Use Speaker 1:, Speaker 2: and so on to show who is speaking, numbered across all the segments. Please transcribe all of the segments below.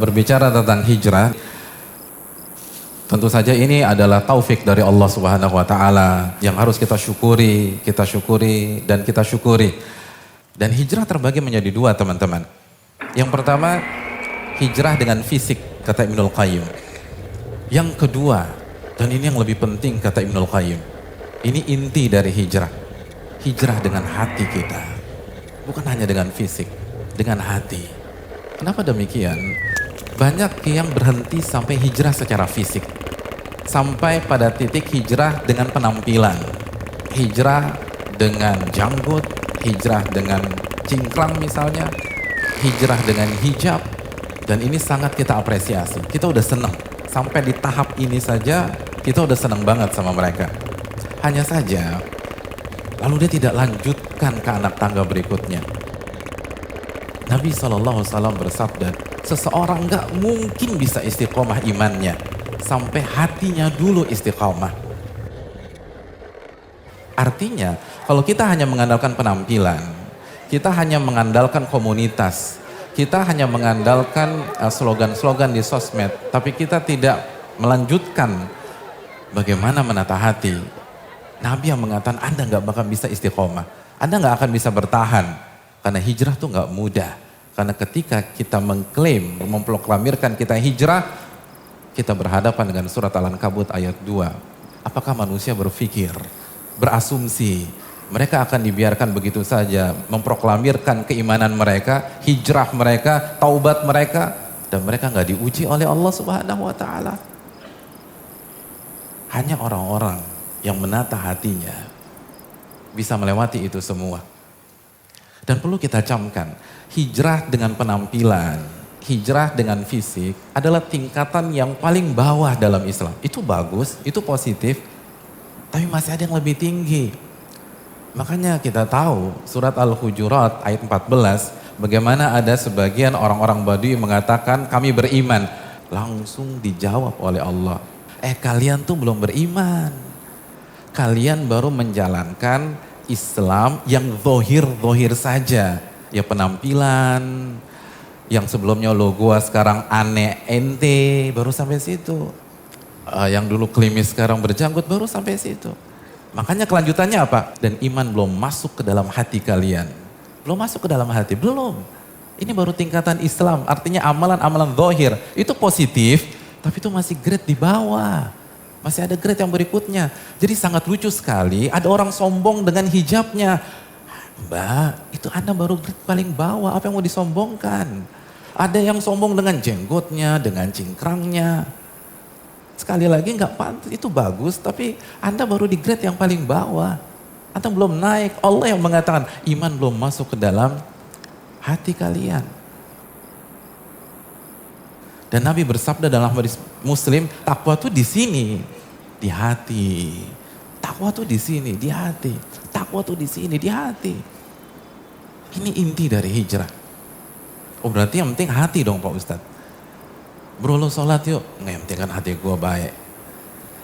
Speaker 1: berbicara tentang hijrah, tentu saja ini adalah taufik dari Allah Subhanahu wa taala yang harus kita syukuri dan kita syukuri. Dan hijrah terbagi menjadi dua, teman-teman. Yang pertama, hijrah dengan fisik, kata Ibnul Qayyim. Yang kedua, dan ini yang lebih penting, kata Ibnul Qayyim, ini inti dari hijrah. Hijrah dengan hati kita. Bukan hanya dengan fisik, dengan hati. Kenapa demikian? Banyak yang berhenti sampai hijrah secara fisik. Sampai pada titik hijrah dengan penampilan. Hijrah dengan janggut, hijrah dengan cingkrang misalnya, hijrah dengan hijab. Dan ini sangat kita apresiasi. Kita udah senang. Sampai di tahap ini saja, kita udah senang banget sama mereka. Hanya saja, lalu dia tidak lanjutkan ke anak tangga berikutnya. Nabi SAW bersabda, seseorang gak mungkin bisa istiqomah imannya sampai hatinya dulu istiqomah. Artinya, kalau kita hanya mengandalkan penampilan, kita hanya mengandalkan komunitas, kita hanya mengandalkan slogan-slogan di sosmed, tapi kita tidak melanjutkan bagaimana menata hati. Nabi yang mengatakan, Anda gak bakal bisa istiqomah, Anda gak akan bisa bertahan. Karena hijrah tuh gak mudah. Karena ketika kita mengklaim, memproklamirkan kita hijrah, kita berhadapan dengan surat Al-Ankabut ayat 2. Apakah manusia berpikir, berasumsi, mereka akan dibiarkan begitu saja memproklamirkan keimanan mereka, hijrah mereka, taubat mereka, dan mereka gak diuji oleh Allah Subhanahu wa taala. Hanya orang-orang yang menata hatinya bisa melewati itu semua. Dan perlu kita camkan, hijrah dengan penampilan, hijrah dengan fisik adalah tingkatan yang paling bawah dalam Islam. Itu bagus, itu positif, tapi masih ada yang lebih tinggi. Makanya kita tahu surat Al-Hujurat ayat 14, bagaimana ada sebagian orang-orang Badui mengatakan kami beriman. Langsung dijawab oleh Allah, kalian tuh belum beriman. Kalian baru menjalankan Islam yang zohir saja. Ya penampilan, yang sebelumnya lo gua sekarang aneh ente, baru sampai situ. Yang dulu klimis sekarang berjanggut, baru sampai situ. Makanya kelanjutannya apa? Dan iman belum masuk ke dalam hati kalian. Belum masuk ke dalam hati, belum. Ini baru tingkatan Islam, artinya amalan-amalan zohir. Itu positif, tapi itu masih grade di bawah. Masih ada grade yang berikutnya. Jadi sangat lucu sekali, ada orang sombong dengan hijabnya. Mbak, itu Anda baru grade paling bawah, apa yang mau disombongkan? Ada yang sombong dengan jenggotnya, dengan cingkrangnya. Sekali lagi nggak pantas, itu bagus, tapi Anda baru di grade yang paling bawah. Anda belum naik, Allah yang mengatakan iman belum masuk ke dalam hati kalian. Dan Nabi bersabda dalam hadis Muslim, takwa tuh di sini, di hati. Takwa tuh di sini, di hati. Takwa tuh di sini, di hati. Ini inti dari hijrah. Oh berarti yang penting hati dong Pak Ustadz. Bro lo sholat yuk, nggak yang penting kan hati gue baik.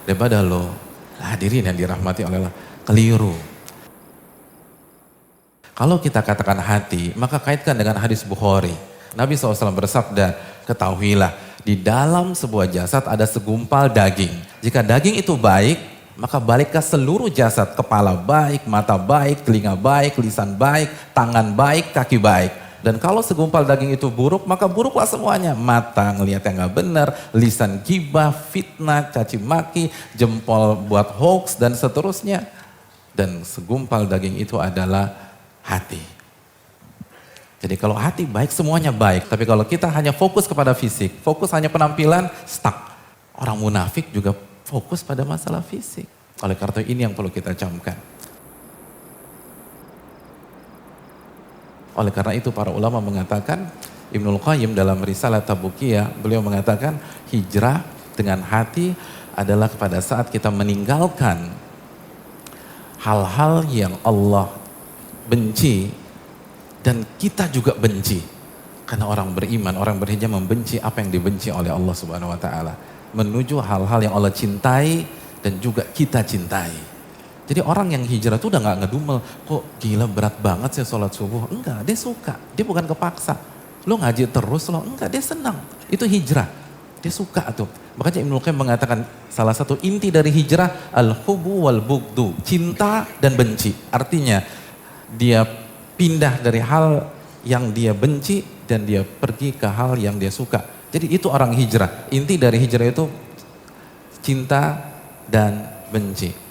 Speaker 1: Daripada lo hadirin yang dirahmati oleh Allah, keliru. Kalau kita katakan hati, maka kaitkan dengan hadis Bukhari. Nabi SAW bersabda, ketahuilah di dalam sebuah jasad ada segumpal daging. Jika daging itu baik, maka baliklah seluruh jasad. Kepala baik, mata baik, telinga baik, lisan baik, tangan baik, kaki baik. Dan kalau segumpal daging itu buruk, maka buruklah semuanya. Mata ngelihat yang gak benar, lisan gibah, fitnah, caci maki, jempol buat hoax dan seterusnya. Dan segumpal daging itu adalah hati. Jadi kalau hati baik, semuanya baik. Tapi kalau kita hanya fokus kepada fisik, fokus hanya penampilan, stuck. Orang munafik juga fokus pada masalah fisik. Oleh karena ini yang perlu kita camkan. Oleh karena itu para ulama mengatakan, Ibnul Qayyim dalam Risalah Tabukiyah, beliau mengatakan hijrah dengan hati adalah pada saat kita meninggalkan hal-hal yang Allah benci, dan kita juga benci. Karena orang beriman, orang berhijrah membenci apa yang dibenci oleh Allah Subhanahu wa taala. Menuju hal-hal yang Allah cintai dan juga kita cintai. Jadi orang yang hijrah itu udah gak ngedumel, kok gila berat banget sih sholat subuh. Enggak, dia suka, dia bukan kepaksa. Lo ngaji terus lo, enggak, dia senang. Itu hijrah. Dia suka tuh. Makanya Ibnu Qayyim mengatakan salah satu inti dari hijrah al-hubbu wal bugdu, cinta dan benci. Artinya dia pindah dari hal yang dia benci dan dia pergi ke hal yang dia suka. Jadi itu orang hijrah. Inti dari hijrah itu cinta dan benci.